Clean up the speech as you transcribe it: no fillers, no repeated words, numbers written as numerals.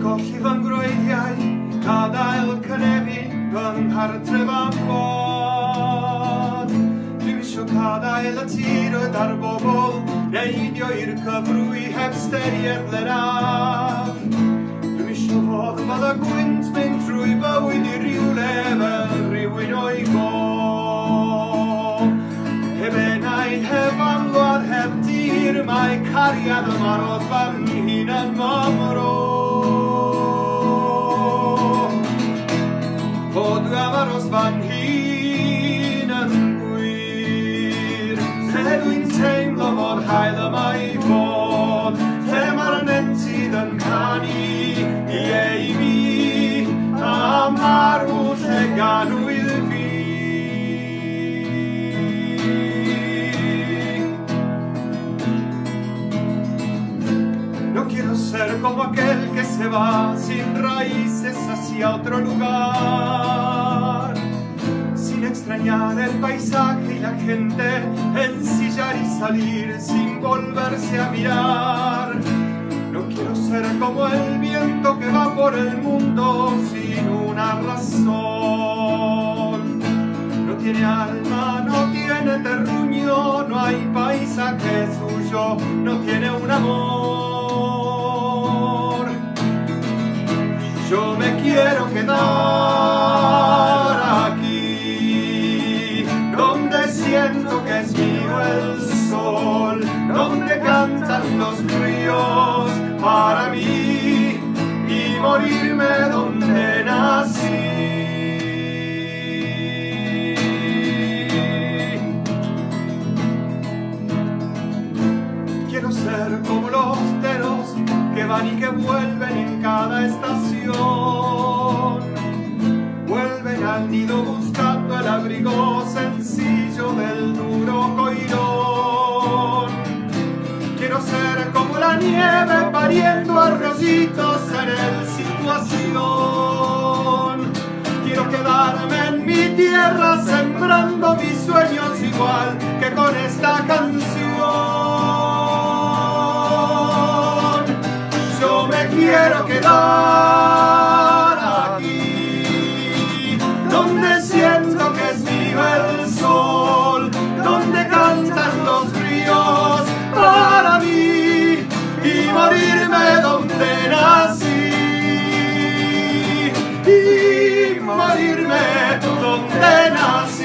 Colli fy ngwreiddiau, gadael cynefin fy nghartref am bod. Dwi'n isio gadael y tirwyd ar bobl, neidio i'r cyfrwy heb steried leraf. Dwi'n isio fod y gwynt mynd trwy bywyd i rywle fel rhywun o'i go. Heb enaid, heb amlwad, heb dir, mae cariad y marodd fan hun yn mamro. Fod am aros fan hun yn gwir. Lle dwi'n teimlo fod hael yma i fod, lle mae'r nentydd yn canu i ei mi, a marw lle ganwydd fi. No quiero ser como aquel que se va sin raíces hacia otro lugar, sin extrañar el paisaje y la gente, ensillar y salir sin volverse a mirar. No quiero ser como el viento que va por el mundo sin una razón. No tiene alma, no tiene terruño, no hay paisaje suyo, no tiene un amor. Yo me quiero quedar aquí, donde siento que es mío el sol, donde cantan los ríos para mí y morirme donde nací. Quiero ser como los teros que van y que vuelven en cada estación. Vuelven al nido buscando el abrigo sencillo del duro coirón. Quiero ser como la nieve pariendo arroyitos en el situación. Quiero quedarme en mi tierra sembrando mis sueños igual que con esta canción. Yo me quiero quedar aquí, donde siento que es mío el sol, donde cantan los ríos para mí y morirme donde nací, y morirme donde nací.